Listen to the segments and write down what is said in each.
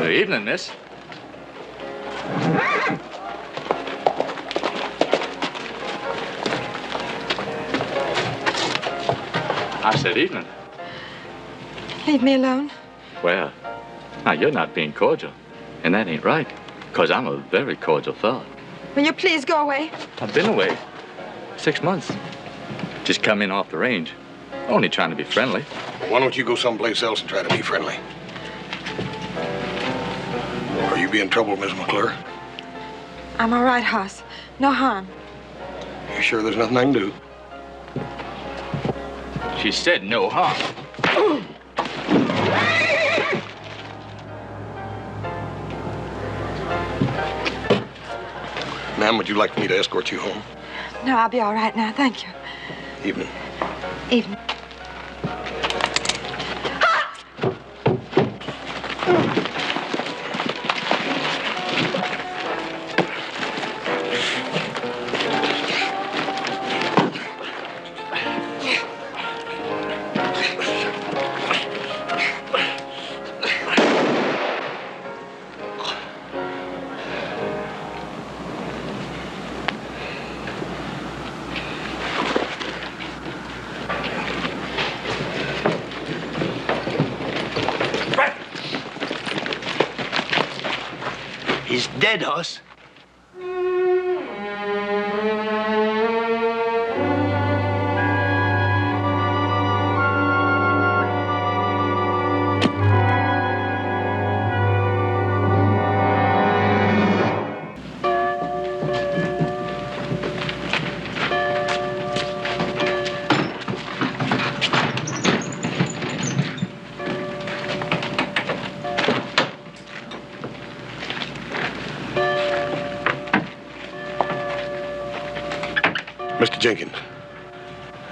Good evening, miss. I said evening. Leave me alone. Well, now you're not being cordial, and that ain't right, because I'm a very cordial fellow. Will you please go away? I've been away 6 months. Just come in off the range. Only trying to be friendly. Why don't you go someplace else and try to be friendly? Are you being trouble, Miss McClure? I'm all right, Hoss. No harm. You sure there's nothing I can do? She said no harm. Ma'am, would you like me to escort you home? No, I'll be all right now. Thank you. Evening. Evening. He's dead, Hoss. Mr. Jenkins,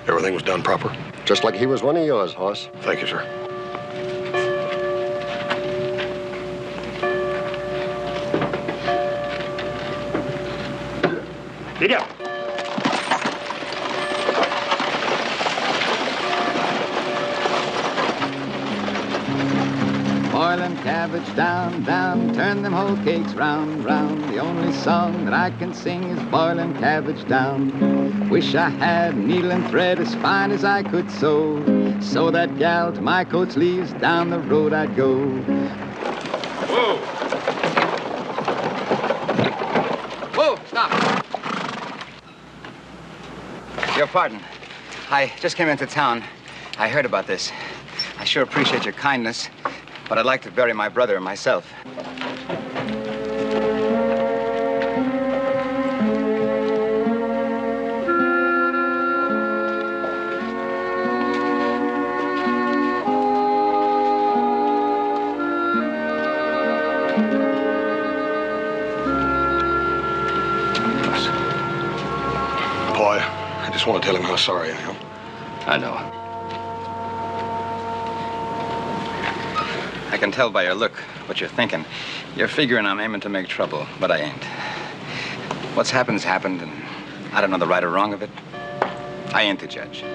everything was done proper? Just like he was one of yours, Hoss. Thank you, sir. Get up. Boil them cabbage down, down, turn them whole cakes round, round. The only song that I can sing is boil them cabbage down. Wish I had needle and thread as fine as I could sew. Sew that gal to my coat sleeves, down the road I'd go. Whoa! Whoa, stop. Your pardon. I just came into town. I heard about this. I sure appreciate your kindness. But I'd like to bury my brother myself. Boy, I just want to tell him how sorry I am. I know. I can tell by your look what you're thinking. You're figuring I'm aiming to make trouble, but I ain't. What's happened's happened, and I don't know the right or wrong of it. I ain't the judge.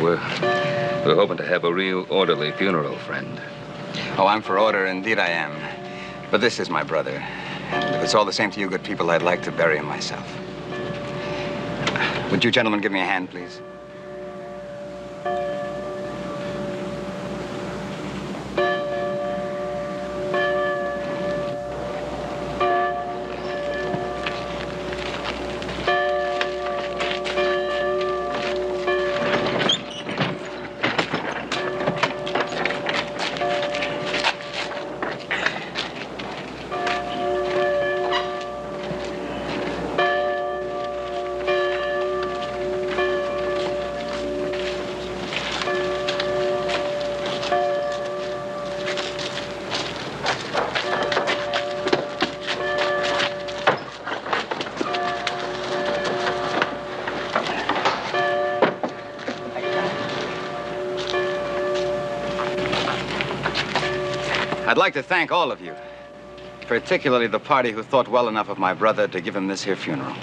We're hoping to have a real orderly funeral, friend. Oh, I'm for order, indeed I am. But this is my brother. And if it's all the same to you good people, I'd like to bury him myself. Would you gentlemen give me a hand, please? I'd like to thank all of you, particularly the party who thought well enough of my brother to give him this here funeral.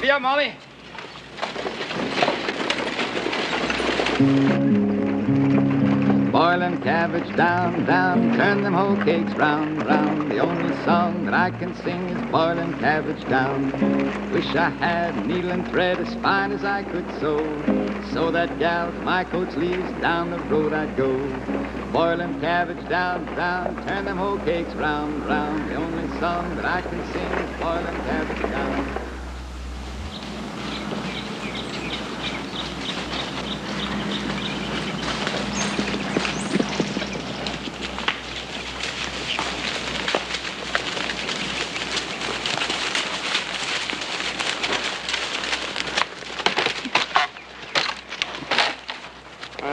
Giddy up, Molly. Boiling cabbage down, down, turn them whole cakes round, round. The only song that I can sing is boiling cabbage down. Wish I had needle and thread as fine as I could sew that gal with my coat sleeves down the road I'd go. Boiling cabbage down, down, turn them whole cakes round, round. The only song that I can sing is boiling cabbage down.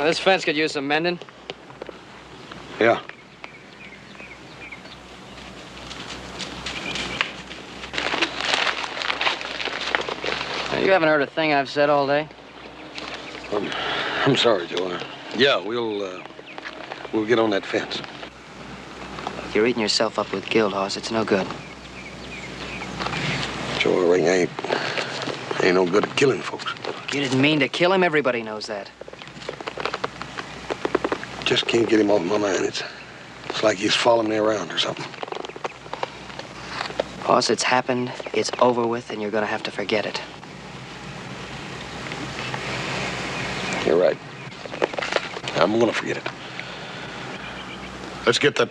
This fence could use some mending. Yeah. You haven't heard a thing I've said all day? I'm sorry, Joe. Yeah, we'll get on that fence. You're eating yourself up with guilt, Hoss. It's no good. Joe, I reckon I ain't no good at killing folks. You didn't mean to kill him. Everybody knows that. Just can't get him off my mind. It's like he's following me around or something. Hoss, it's happened, it's over with, and you're gonna have to forget it. You're right. I'm gonna forget it. Let's get that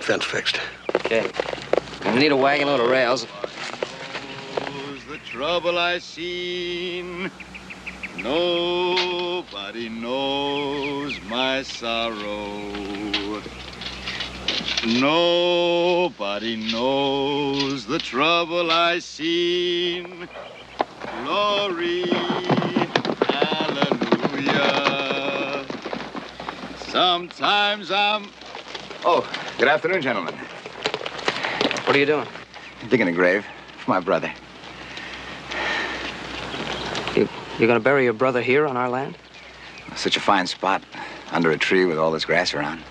fence fixed. Okay. We need a wagon load of rails. The trouble I seen. Nobody knows my sorrow. Nobody knows the trouble I seen. Glory, hallelujah. Sometimes I'm... Oh, good afternoon, gentlemen. What are you doing? Digging a grave for my brother. You're gonna bury your brother here on our land? Such a fine spot, under a tree with all this grass around.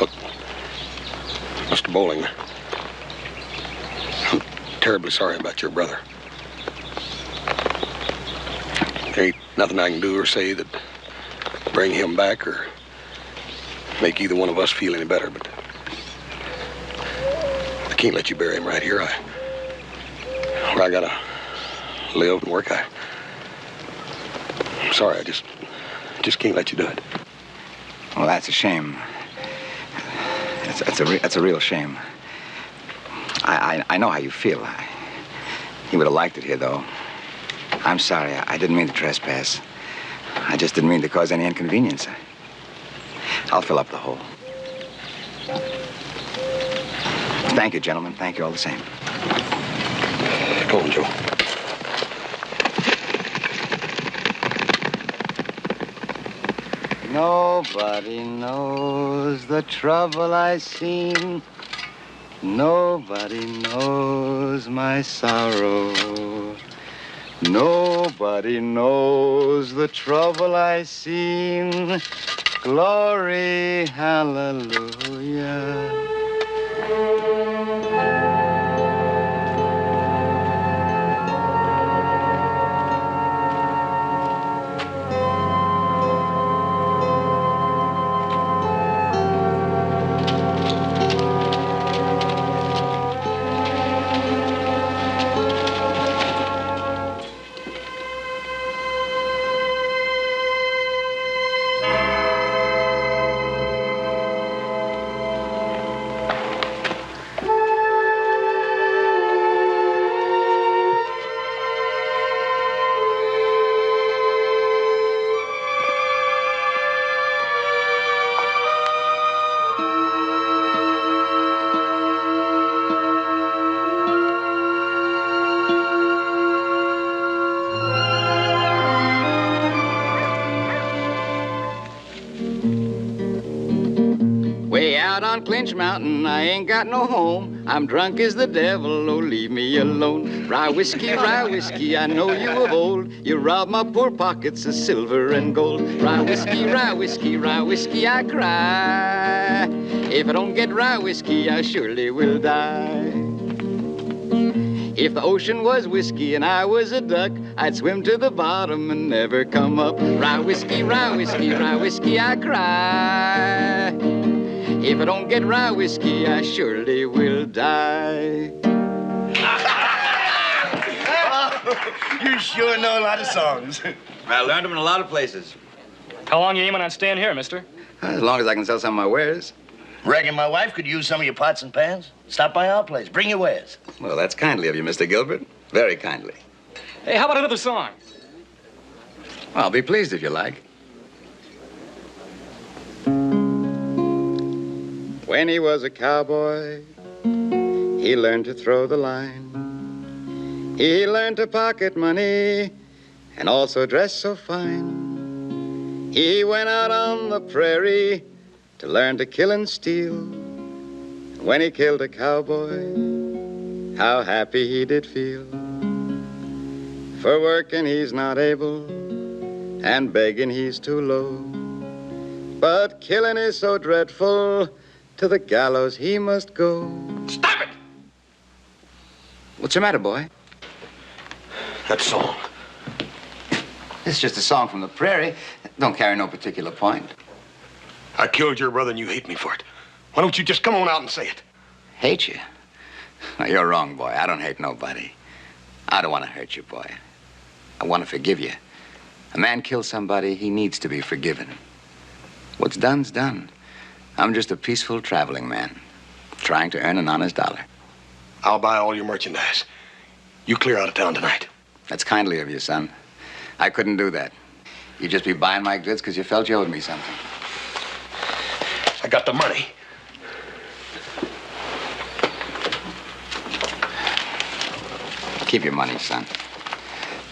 Look, Mr. Bolling, I'm terribly sorry about your brother. There ain't nothing I can do or say that bring him back or make either one of us feel any better, but I can't let you bury him right here. I gotta live and work. I'm sorry, I just can't let you do it. Well, that's a shame. That's a real shame. I know how you feel. He would have liked it here, though. I'm sorry. I didn't mean to trespass. I just didn't mean to cause any inconvenience. I'll fill up the hole. Thank you, gentlemen. Thank you all the same. Go on, Joe. Nobody knows the trouble I seen. Nobody knows my sorrow. Nobody knows the trouble I seen. Glory, hallelujah. On Clinch Mountain, I ain't got no home. I'm drunk as the devil, oh, leave me alone. Rye whiskey, I know you of old. You robbed my poor pockets of silver and gold. Rye whiskey, I cry. If I don't get rye whiskey, I surely will die. If the ocean was whiskey and I was a duck, I'd swim to the bottom and never come up. Rye whiskey, rye whiskey, rye whiskey, I cry. If I don't get rye whiskey, I surely will die. You sure know a lot of songs. I learned them in a lot of places. How long you aiming on staying here, mister? As long as I can sell some of my wares. Reckon my wife could use some of your pots and pans? Stop by our place. Bring your wares. Well, that's kindly of you, Mr. Gilbert. Very kindly. Hey, how about another song? Well, I'll be pleased if you like. When he was a cowboy, he learned to throw the line. He learned to pocket money and also dress so fine. He went out on the prairie to learn to kill and steal. When he killed a cowboy, how happy he did feel. For working he's not able, and begging he's too low. But killing is so dreadful, to the gallows he must go. Stop it! What's the matter, boy? That song. It's just a song from the prairie. Don't carry no particular point. I killed your brother and you hate me for it. Why don't you just come on out and say it? Hate you? No, you're wrong, boy. I don't hate nobody. I don't want to hurt you, boy. I want to forgive you. A man kills somebody, he needs to be forgiven. What's done's done. I'm just a peaceful traveling man, trying to earn an honest dollar. I'll buy all your merchandise. You clear out of town tonight. That's kindly of you, son. I couldn't do that. You'd just be buying my goods because you felt you owed me something. I got the money. Keep your money, son.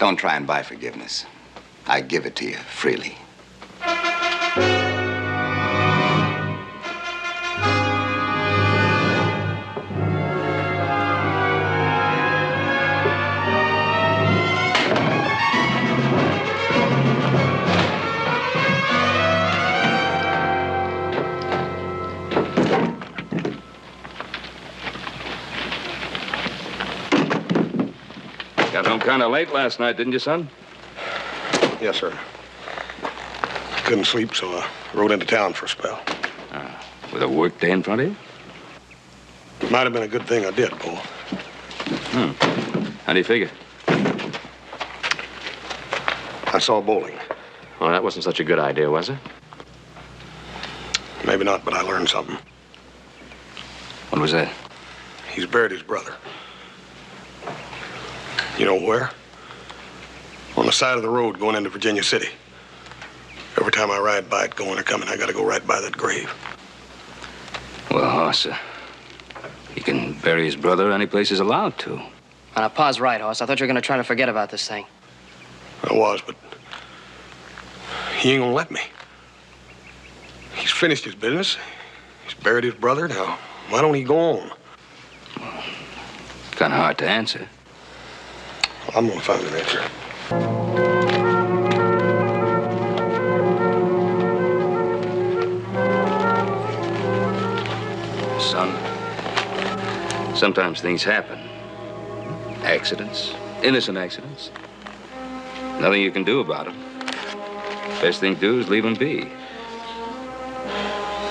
Don't try and buy forgiveness. I give it to you freely. Got home kind of late last night, didn't you, son? Yes, sir. I couldn't sleep, so I rode into town for a spell. With a work day in front of you? Might have been a good thing I did, Paul. How do you figure? I saw Bolling. Well, that wasn't such a good idea, was it? Maybe not, but I learned something. What was that? He's buried his brother. You know where? On the side of the road going into Virginia City. Every time I ride by it, going or coming, I gotta go right by that grave. Well, Hoss, he can bury his brother any place he's allowed to. Now, Pa's right, Hoss. I thought you were going to try to forget about this thing. I was, but he ain't gonna let me. He's finished his business. He's buried his brother. Now, why don't he go on? Kind of hard to answer. I'm gonna find an answer. Son, sometimes things happen. Accidents, innocent accidents. Nothing you can do about them. Best thing to do is leave them be.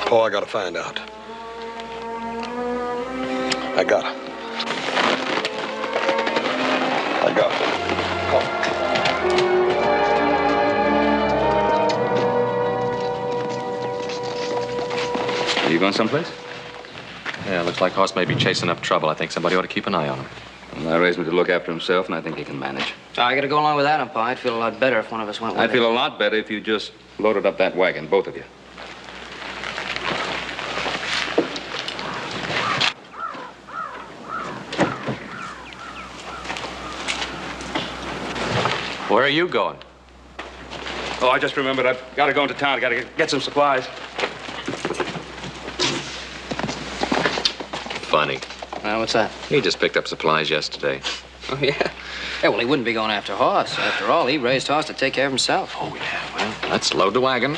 Paul, I gotta find out. I gotta. Are you going someplace? Yeah, looks like Hoss may be chasing up trouble. I think somebody ought to keep an eye on him. Well, I raised him to look after himself, and I think he can manage. I got to go along with Adam, Pa. I'd feel a lot better if one of us went with I'd feel a lot better if you just loaded up that wagon, both of you. Where are you going? Oh, I just remembered I've got to go into town. I got to get some supplies. Funny. What's that? He just picked up supplies yesterday. Oh, yeah? Yeah, well, he wouldn't be going after Hoss. After all, he raised Hoss to take care of himself. Oh, yeah, well, let's load the wagon.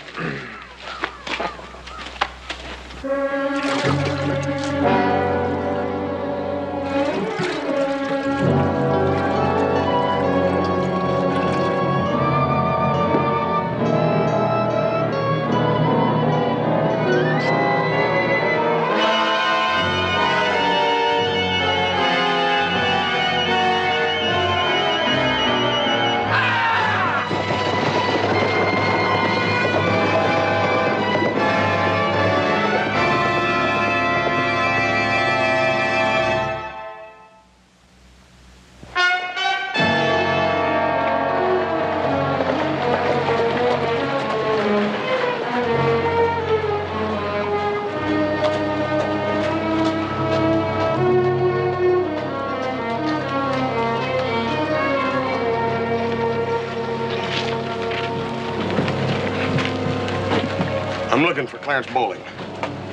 looking for Clarence Bolling.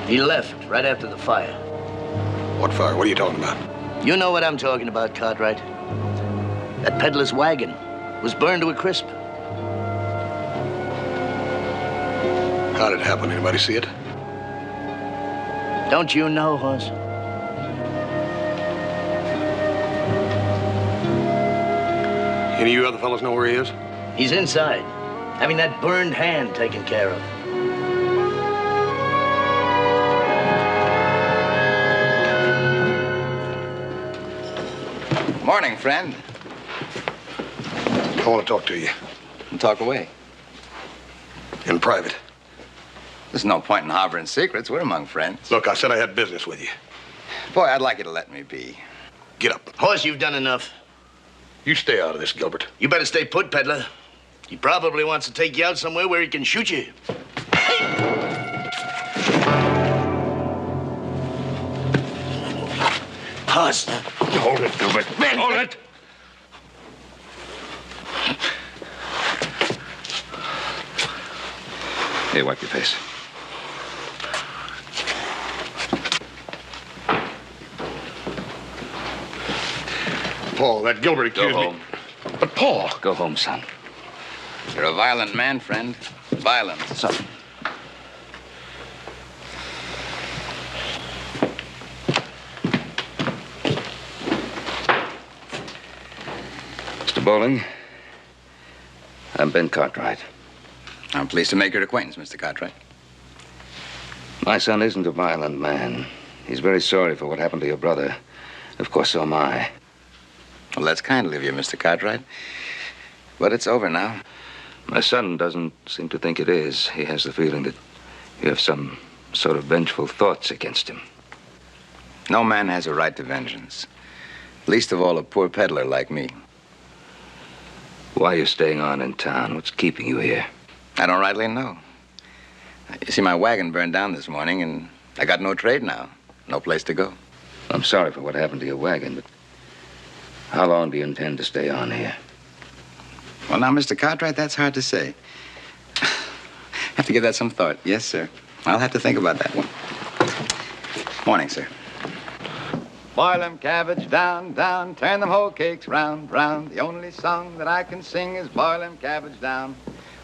He left right after the fire. What fire? What are you talking about? You know what I'm talking about, Cartwright. That peddler's wagon was burned to a crisp. How did it happen? Anybody see it? Don't you know, Hoss? Any of you other fellas know where he is? He's inside, having that burned hand taken care of. Morning, friend. I want to talk to you. Talk away. In private. There's no point in harboring secrets. We're among friends. Look, I said I had business with you. Boy, I'd like you to let me be. Get up. Hoss, you've done enough. You stay out of this, Gilbert. You better stay put, peddler. He probably wants to take you out somewhere where he can shoot you. Hoss. Hold it, Gilbert. Hold it! Here, wipe your face. Paul, that Gilbert accused Go home. me. But Paul. Go home, son. You're a violent man, friend. Violent. Son. Mr. Bolling, I'm Ben Cartwright. I'm pleased to make your acquaintance, Mr. Cartwright. My son isn't a violent man. He's very sorry for what happened to your brother. Of course, so am I. Well, that's kindly of you, Mr. Cartwright. But it's over now. My son doesn't seem to think it is. He has the feeling that you have some sort of vengeful thoughts against him. No man has a right to vengeance. Least of all a poor peddler like me. Why are you staying on in town? What's keeping you here? I don't rightly know. You see, my wagon burned down this morning, and I got no trade now. No place to go. I'm sorry for what happened to your wagon, but how long do you intend to stay on here? Well, now, Mr. Cartwright, that's hard to say. Have to give that some thought. Yes, sir. I'll have to think about that one. Morning, sir. Boil them cabbage down, down, turn them whole cakes round, round. The only song that I can sing is boil them cabbage down.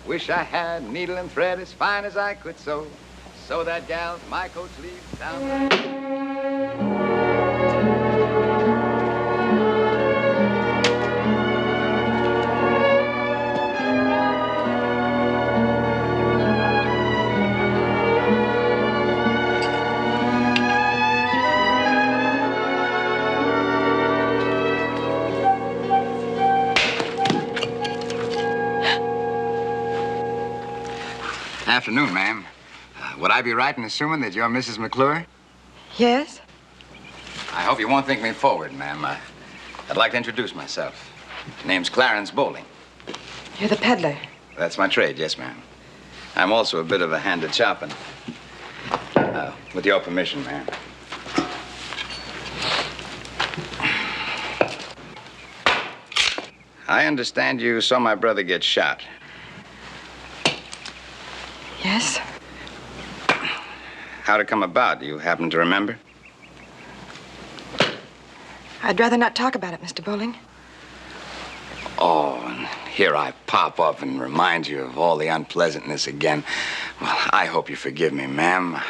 Wish I had needle and thread as fine as I could sew that gal my coat sleeves down. Afternoon, ma'am. Would I be right in assuming that you're Mrs. McClure? Yes? I hope you won't think me forward, ma'am. I'd like to introduce myself. Name's Clarence Bolling. You're the peddler. That's my trade, yes, ma'am. I'm also a bit of a hand at chopping. With your permission, ma'am. I understand you saw my brother get shot. Yes? How'd it come about? Do you happen to remember? I'd rather not talk about it, Mr. Bolling. Oh, and here I pop up and remind you of all the unpleasantness again. Well, I hope you forgive me, ma'am.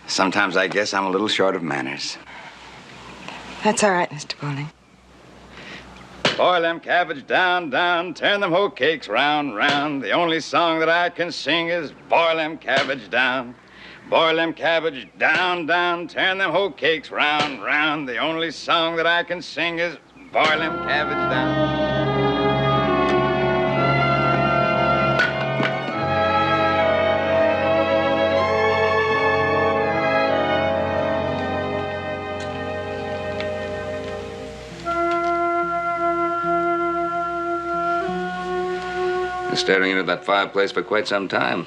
Sometimes I guess I'm a little short of manners. That's all right, Mr. Bolling. Boil them cabbage down, down, turn them whole cakes round, round. The only song that I can sing is boil them cabbage down. Boil them cabbage down, down, turn them whole cakes round, round. The only song that I can sing is boil them cabbage down. Been staring into that fireplace for quite some time.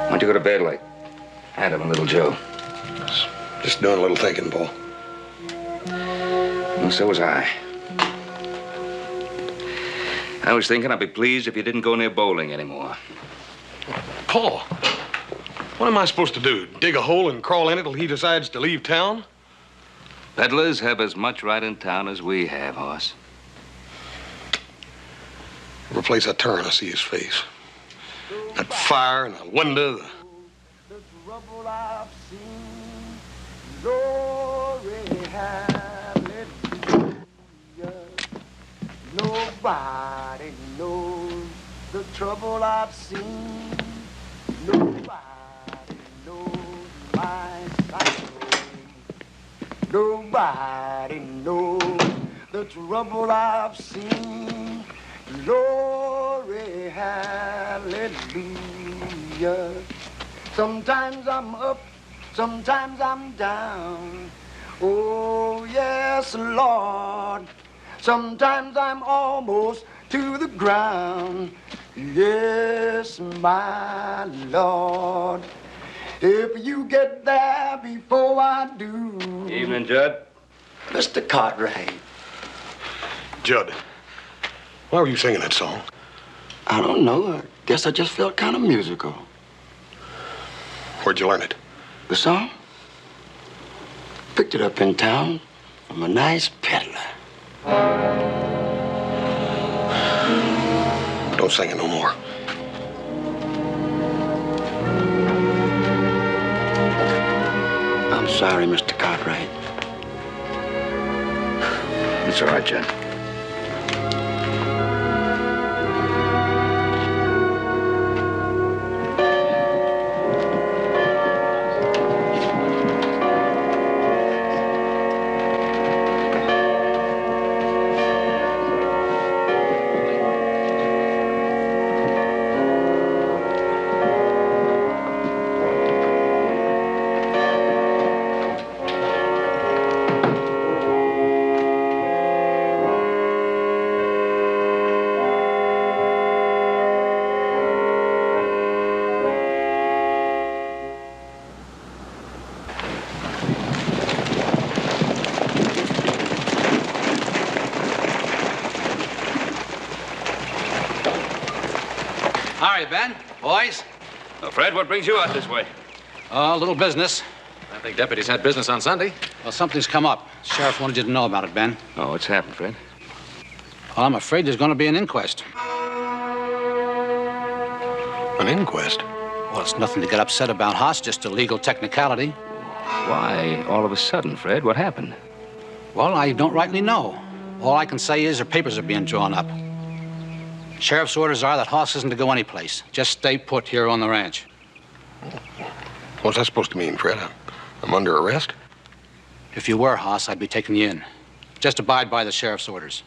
Why don't you go to bed, like? Hand him a little Joe. Just doing a little thinking, Paul. Well, so was I. I was thinking I'd be pleased if you didn't go near bowling anymore. Paul, what am I supposed to do? Dig a hole and crawl in it till he decides to leave town? Peddlers have as much right in town as we have, Hoss. Every place I turn, I see his face. That fire and the window. The trouble I've seen, glory, hallelujah. Nobody knows the trouble I've seen. Nobody knows my sorrow. Nobody knows the trouble I've seen. Glory, hallelujah. Sometimes I'm up, sometimes I'm down. Oh, yes, Lord. Sometimes I'm almost to the ground. Yes, my Lord. If you get there before I do. Evening, Judd. Mr. Cartwright. Judd, why were you singing that song? I don't know. I guess I just felt kind of musical. Where'd you learn it? The song? Picked it up in town from a nice peddler. Don't sing it no more. I'm sorry, Mr. Cartwright. It's all right, Judd. Ben, boys. Well, Fred, what brings you out this way? A little business. I think deputies had business on Sunday. Well, something's come up. Sheriff wanted you to know about it, Ben. Oh, what's happened, Fred? Well, I'm afraid there's going to be an inquest. An inquest? Well, it's nothing to get upset about, Hoss, just a legal technicality. Why all of a sudden, Fred? What happened? Well, I don't rightly know. All I can say is their papers are being drawn up. Sheriff's orders are that Hoss isn't to go anyplace. Just stay put here on the ranch. What's that supposed to mean, Fred? I'm under arrest? If you were, Hoss, I'd be taking you in. Just abide by the sheriff's orders.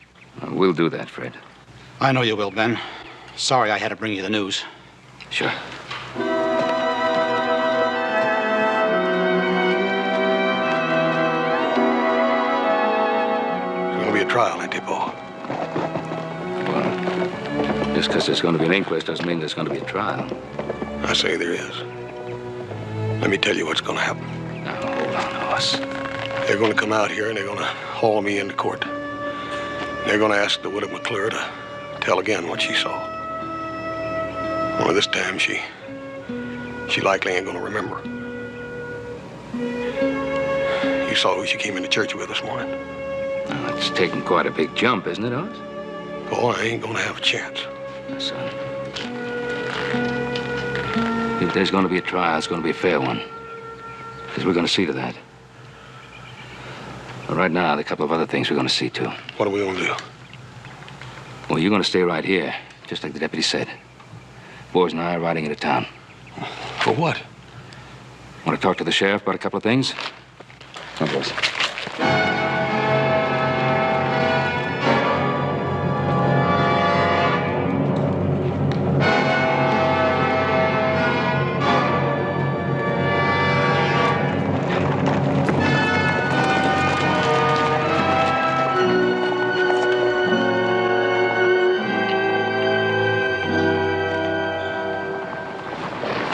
We'll do that, Fred. I know you will, Ben. Sorry I had to bring you the news. Sure. There's going to be a trial, ain't there, Paul? Just because there's going to be an inquest doesn't mean there's going to be a trial. I say there is. Let me tell you what's going to happen. Now, hold on, Hoss. They're going to come out here and they're going to haul me into court. They're going to ask the widow McClure to tell again what she saw. Only this time she likely ain't going to remember. You saw who she came into church with this morning. Well, that's taking quite a big jump, isn't it, Hoss? Paul, I ain't going to have a chance. Son, if there's going to be a trial, it's going to be a fair one. Because we're going to see to that. But right now, there are a couple of other things we're going to see to. What are we going to do? Well, you're going to stay right here, just like the deputy said. Boys and I are riding into town. For what? Want to talk to the sheriff about a couple of things? Come on, boys.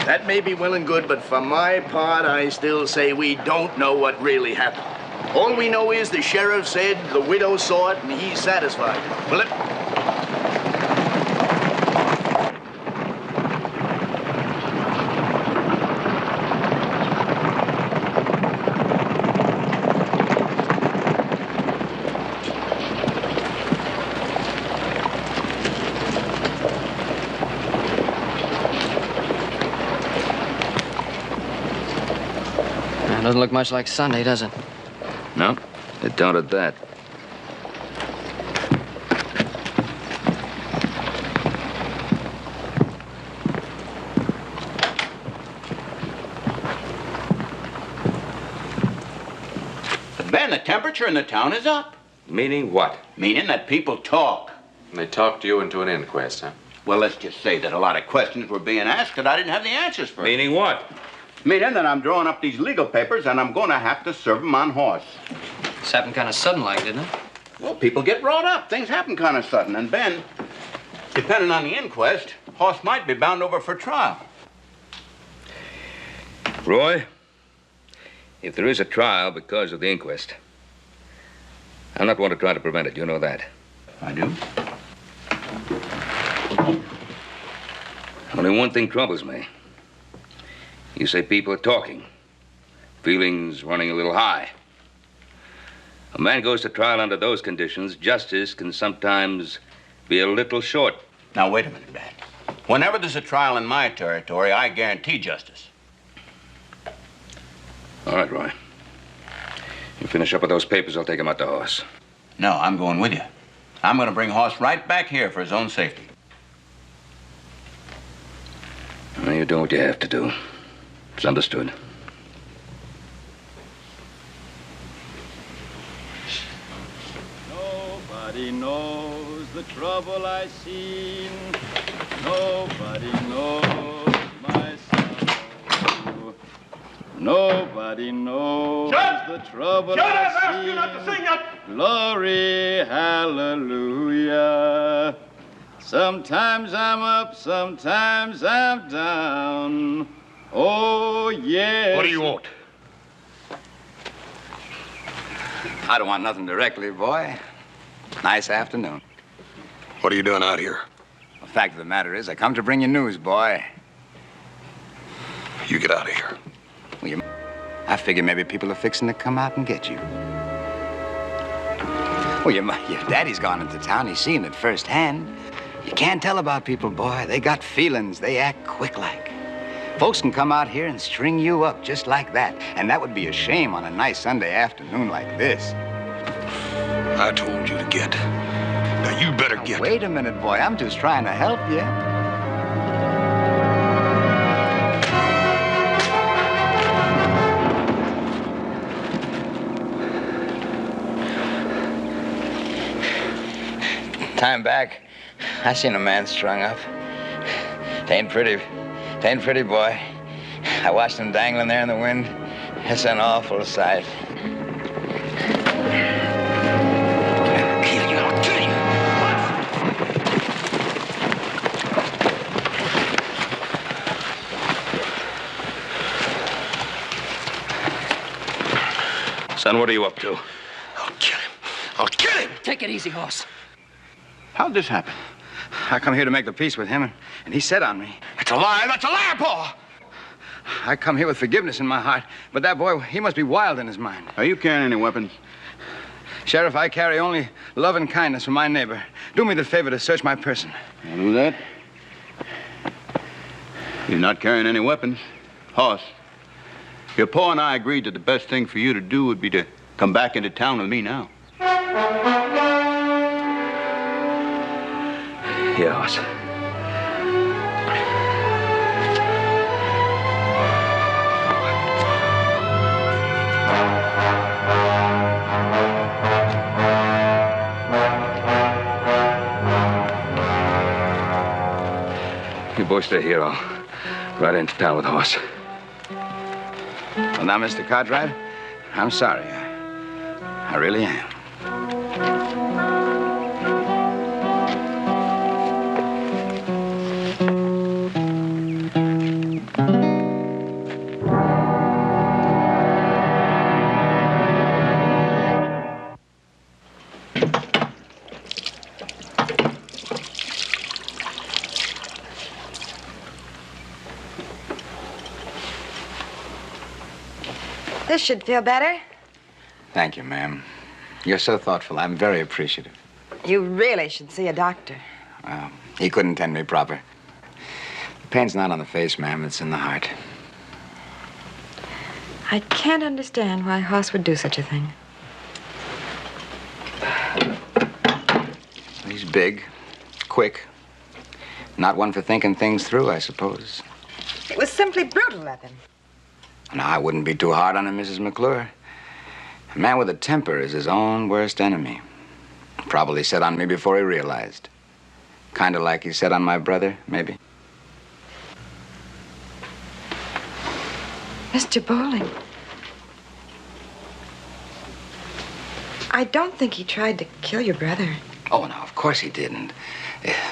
That may be well and good, but for my part, I still say we don't know what really happened. All we know is the sheriff said the widow saw it and he's satisfied. Well, Doesn't look much like Sunday, does it? No, it don't at that. Ben, the temperature in the town is up. Meaning what? Meaning that people talk. They talked you into an inquest, huh? Well, let's just say that a lot of questions were being asked that I didn't have the answers for. Meaning what? Meaning that I'm drawing up these legal papers and I'm going to have to serve them on horse. This happened kind of sudden-like, didn't it? Well, people get brought up. Things happen kind of sudden. And Ben, depending on the inquest, horse might be bound over for trial. Roy, if there is a trial because of the inquest, I'm not one to try to prevent it. You know that. I do. Only one thing troubles me. You say people are talking. Feelings running a little high. A man goes to trial under those conditions, justice can sometimes be a little short. Now, wait a minute, Ben. Whenever there's a trial in my territory, I guarantee justice. All right, Roy. You finish up with those papers, I'll take him out to horse. No, I'm going with you. I'm going to bring Horse right back here for his own safety. Well, you're doing what you have to do. It's understood. Nobody knows the trouble I've seen. Nobody knows my sorrow. Nobody knows the trouble I've seen. Asked you not to sing it. Glory, hallelujah. Sometimes I'm up, sometimes I'm down. Oh, yes. What do you want? I don't want nothing directly, boy. Nice afternoon. What are you doing out here? The fact of the matter is, I come to bring you news, boy. You get out of here. Well, I figure maybe people are fixing to come out and get you. Well, your daddy's gone into town. He's seen it firsthand. You can't tell about people, boy. They got feelings. They act quick-like. Folks can come out here and string you up just like that. And that would be a shame on a nice Sunday afternoon like this. I told you to get. Now, you better get. Wait a minute, boy. I'm just trying to help you. Time back, I seen a man strung up. Tain't pretty, boy. I watched him dangling there in the wind. It's an awful sight. I'll kill you. Son, what are you up to? I'll kill him. I'll kill him. Take it easy, Hoss. How'd this happen? I come here to make the peace with him, and he set on me. That's a lie. That's a lie, Paul. I come here with forgiveness in my heart, but that boy, he must be wild in his mind. Are you carrying any weapons? Sheriff, I carry only love and kindness from my neighbor. Do me the favor to search my person. I'll do that. You're not carrying any weapons. Hoss, your pa and I agreed that the best thing for you to do would be to come back into town with me now. Yeah, Hoss. You boys stay here. I'll ride into town with Hoss. Well, now, Mr. Cartwright, I'm sorry. I really am. This should feel better. Thank you, ma'am. You're so thoughtful. I'm very appreciative. You really should see a doctor. Well, he couldn't tend me proper. The pain's not on the face, ma'am. It's in the heart. I can't understand why Hoss would do such a thing. He's big, quick. Not one for thinking things through, I suppose. It was simply brutal of him. No, I wouldn't be too hard on him, Mrs. McClure. A man with a temper is his own worst enemy. Probably set on me before he realized. Kind of like he set on my brother, maybe. Mr. Bolling. I don't think he tried to kill your brother. Oh, no, of course he didn't.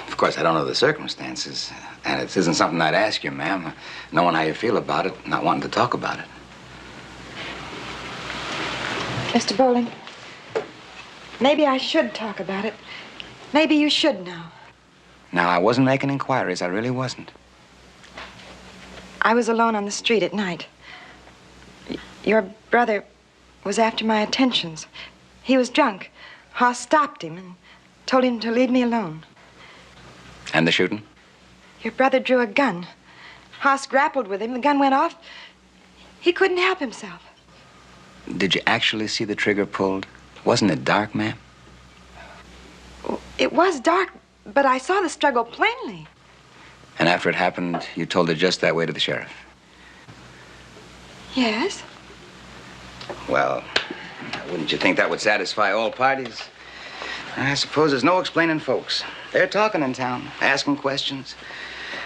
Of course, I don't know the circumstances. And it isn't something I'd ask you, ma'am. Knowing how you feel about it, not wanting to talk about it. Mr. Bolling, maybe I should talk about it. Maybe you should know. Now, I wasn't making inquiries. I really wasn't. I was alone on the street at night. Your brother was after my attentions. He was drunk. Hoss stopped him and told him to leave me alone. And the shooting? Your brother drew a gun. Hoss grappled with him. The gun went off. He couldn't help himself. Did you actually see the trigger pulled? Wasn't it dark, ma'am? It was dark, but I saw the struggle plainly. And after it happened, you told it just that way to the sheriff? Yes. Well, wouldn't you think that would satisfy all parties? I suppose there's no explaining folks. They're talking in town, asking questions.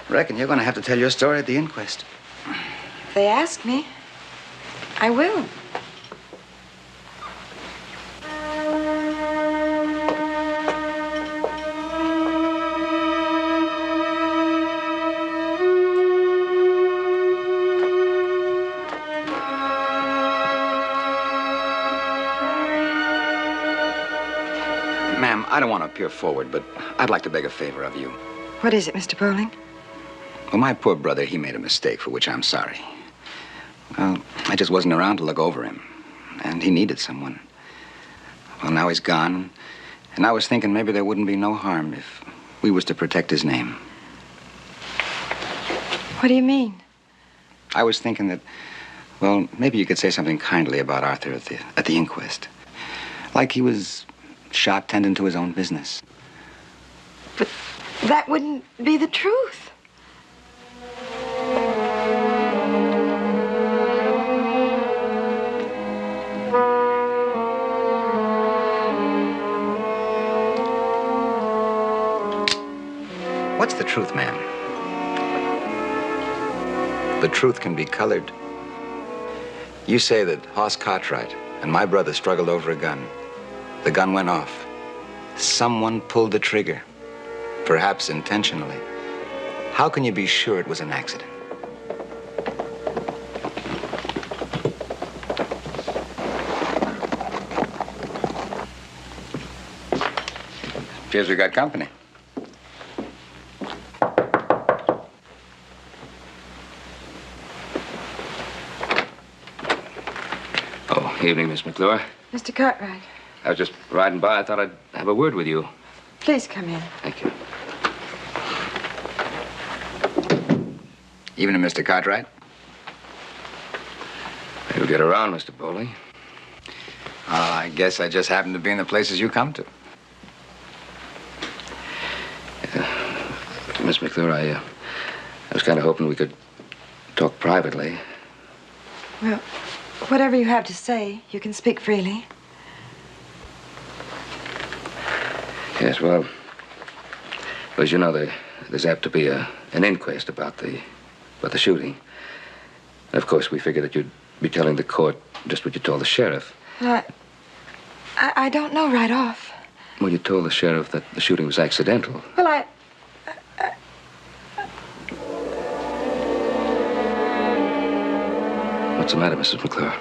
Reckon you're going to have to tell your story at the inquest. If they ask me, I will. Ma'am, I don't want to appear forward, but I'd like to beg a favor of you. What is it, Mr. Bolling? Well, my poor brother, he made a mistake, for which I'm sorry. Well, I just wasn't around to look over him, and he needed someone. Well, now he's gone, and I was thinking maybe there wouldn't be no harm if we was to protect his name. What do you mean? I was thinking that, well, maybe you could say something kindly about Arthur at the inquest. Like he was shot tending to his own business. But that wouldn't be the truth. What's the truth, ma'am? The truth can be colored. You say that Hoss Cartwright and my brother struggled over a gun. The gun went off. Someone pulled the trigger, perhaps intentionally. How can you be sure it was an accident? Appears we got company. Oh, evening, Miss McClure. Mr. Cartwright, I was just riding by. I thought I'd have a word with you. please come in. Thank you. Evening, Mr. Cartwright. You'll get around, Mr. Bolling. I guess I just happen to be in the places you come to. Miss McClure, I was kind of hoping we could talk privately. Well, whatever you have to say, you can speak freely. Yes, well, as you know, there's apt to be an inquest about the shooting. And of course, we figured that you'd be telling the court just what you told the sheriff. Well, I don't know right off. Well, you told the sheriff that the shooting was accidental. Well, What's the matter, Mrs. McClure?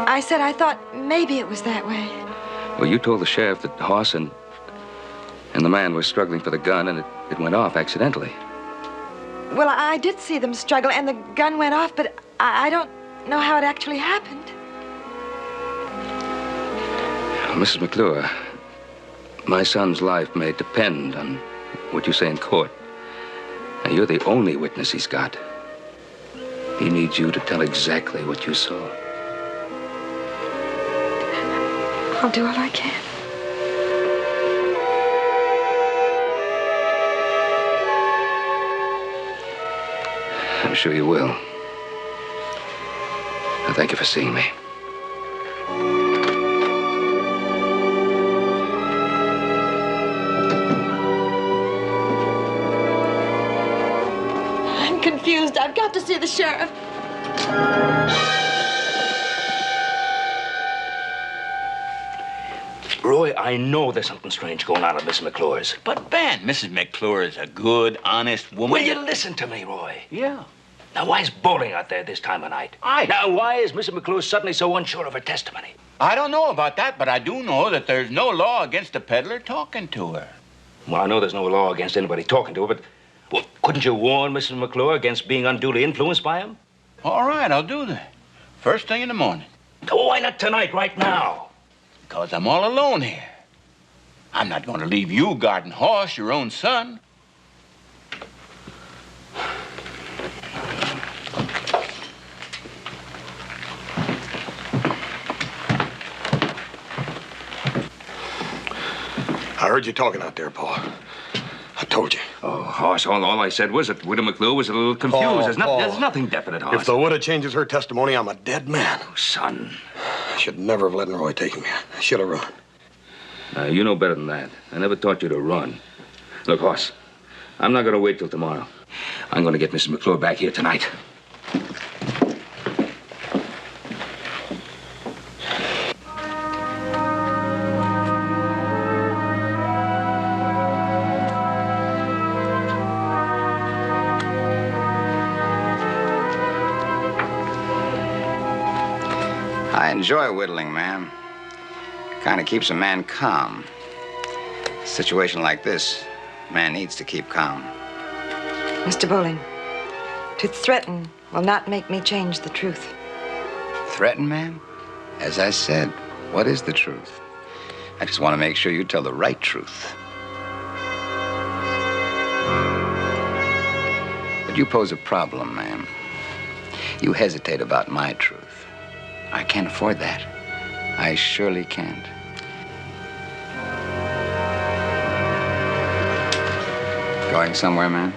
I said I thought maybe it was that way. Well, you told the sheriff that Hoss and the man were struggling for the gun, and it went off accidentally. Well, I did see them struggle, and the gun went off, but I don't know how it actually happened. Well, Mrs. McClure, my son's life may depend on what you say in court. Now, you're the only witness he's got. He needs you to tell exactly what you saw. I'll do all I can. I'm sure you will. Now, thank you for seeing me. I'm confused. I've got to see the sheriff. Roy, I know there's something strange going on at Miss McClure's. But, Ben, Mrs. McClure is a good, honest woman. Will you listen to me, Roy? Yeah. Now, why is Bolling out there this time of night? Now, why is Mrs. McClure suddenly so unsure of her testimony? I don't know about that, but I do know that there's no law against a peddler talking to her. Well, I know there's no law against anybody talking to her, but well, couldn't you warn Mrs. McClure against being unduly influenced by him? All right, I'll do that. First thing in the morning. Oh, why not tonight, right now? Because I'm all alone here. I'm not going to leave you guarding Hoss, your own son. I heard you talking out there, Paul. I told you. Oh, Hoss, all I said was that Widow McClure was a little confused. Paul, There's nothing definite, Hoss. If the widow changes her testimony, I'm a dead man. Oh, son. I should never have let Roy take me. I should have run. You know better than that. I never taught you to run. Look, Hoss, I'm not going to wait till tomorrow. I'm going to get Mrs. McClure back here tonight. I enjoy whittling, ma'am. Kind of keeps a man calm. A situation like this, a man needs to keep calm. Mr. Bolling, to threaten will not make me change the truth. Threaten, ma'am? As I said, what is the truth? I just want to make sure you tell the right truth. But you pose a problem, ma'am. You hesitate about my truth. I can't afford that. I surely can't. Going somewhere, ma'am?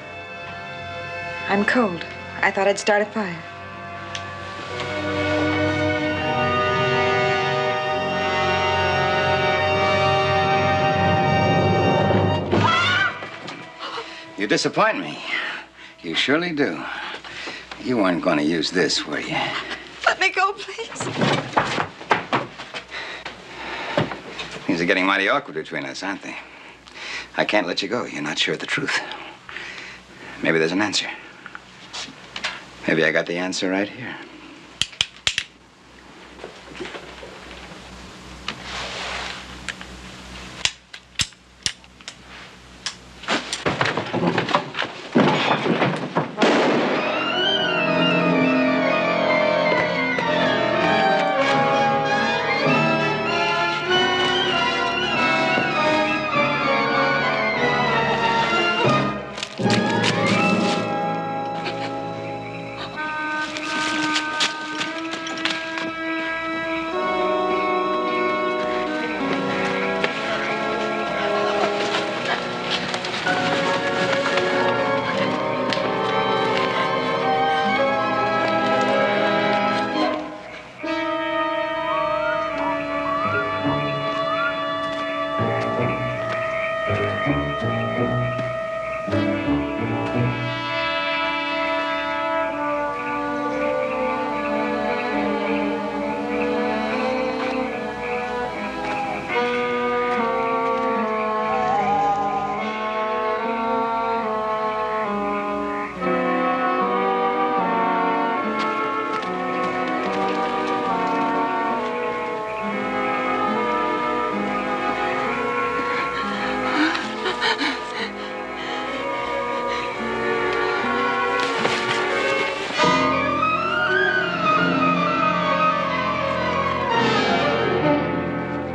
I'm cold. I thought I'd start a fire. You disappoint me. You surely do. You weren't going to use this, were you? Let me go, please. Things are getting mighty awkward between us, aren't they? I can't let you go. You're not sure of the truth. Maybe there's an answer. Maybe I got the answer right here.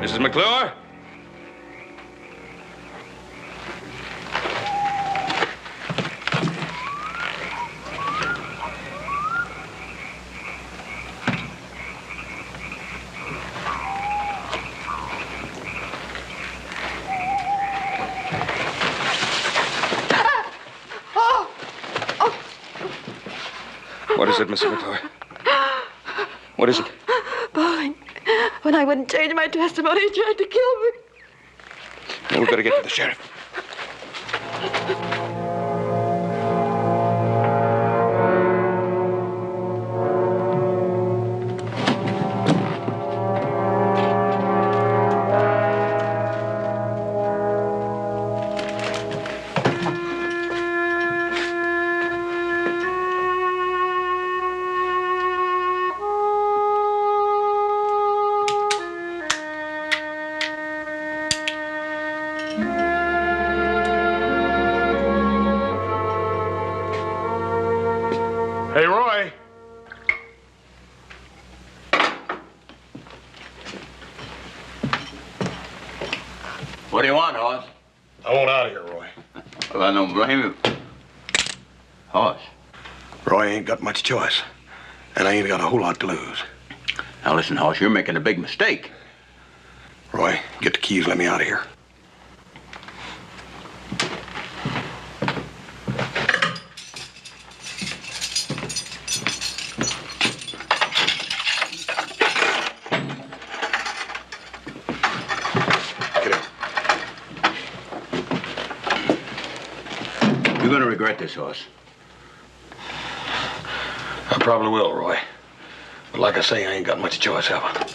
Mrs. McClure? is it, Mrs. McClure? What is it? Bolling. When I wouldn't change my testimony, he tried to kill me. Now, we better get to the sheriff. Hey, Roy. What do you want, Hoss? I want out of here, Roy. Well, I don't blame you. Hoss. Roy ain't got much choice, and I ain't got a whole lot to lose. Now listen, Hoss, you're making a big mistake. Roy, get the keys, let me out of here. You're gonna regret this, Hoss. I probably will, Roy. But like I say, I ain't got much choice, have I?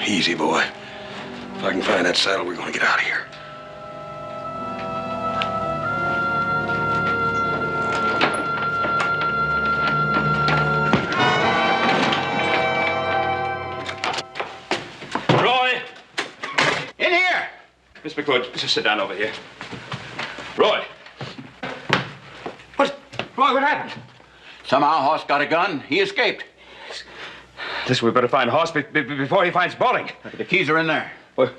Easy, boy. If I can find that saddle, we're gonna get out of here. Roy! In here! Miss McLeod, just sit down over here. Roy! Roy, what happened? Somehow Hoss got a gun. He escaped. Listen, we better find Hoss before he finds Bolling. The keys are in there. What?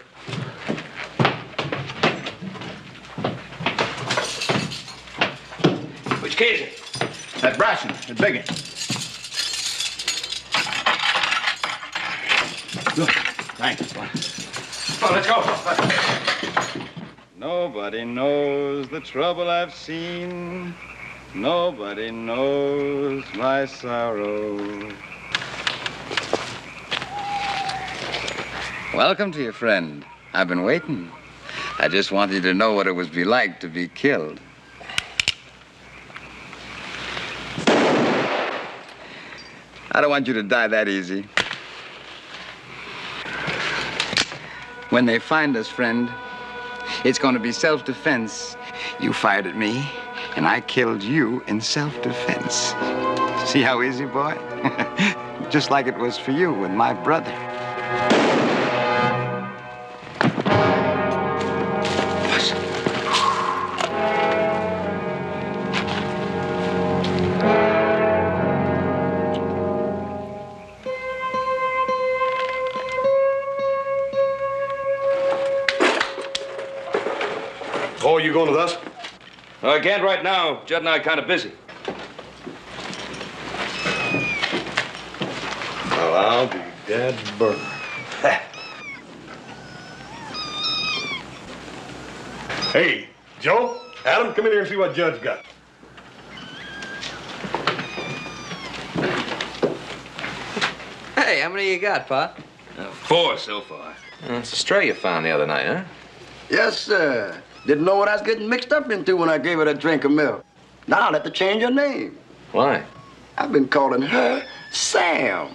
Which key is it? That brass one, the big one. Look, thanks. Oh, let's go. Nobody knows the trouble I've seen. Nobody knows my sorrow. Welcome to your friend. I've been waiting. I just wanted you to know what it would be like to be killed. I don't want you to die that easy. When they find us, friend, it's going to be self-defense. You fired at me, and I killed you in self-defense. See how easy, boy? Just like it was for you with my brother. Oh, you going with us? I can't right now. Judd and I are kind of busy. Well, I'll be dead burned. Hey, Joe, Adam, come in here and see what Judd's got. Hey, how many you got, Pa? 4 so far. It's a stray you found the other night, huh? Yes, sir. Didn't know what I was getting mixed up into when I gave her that drink of milk. Now I'll have to change her name. Why? I've been calling her Sam.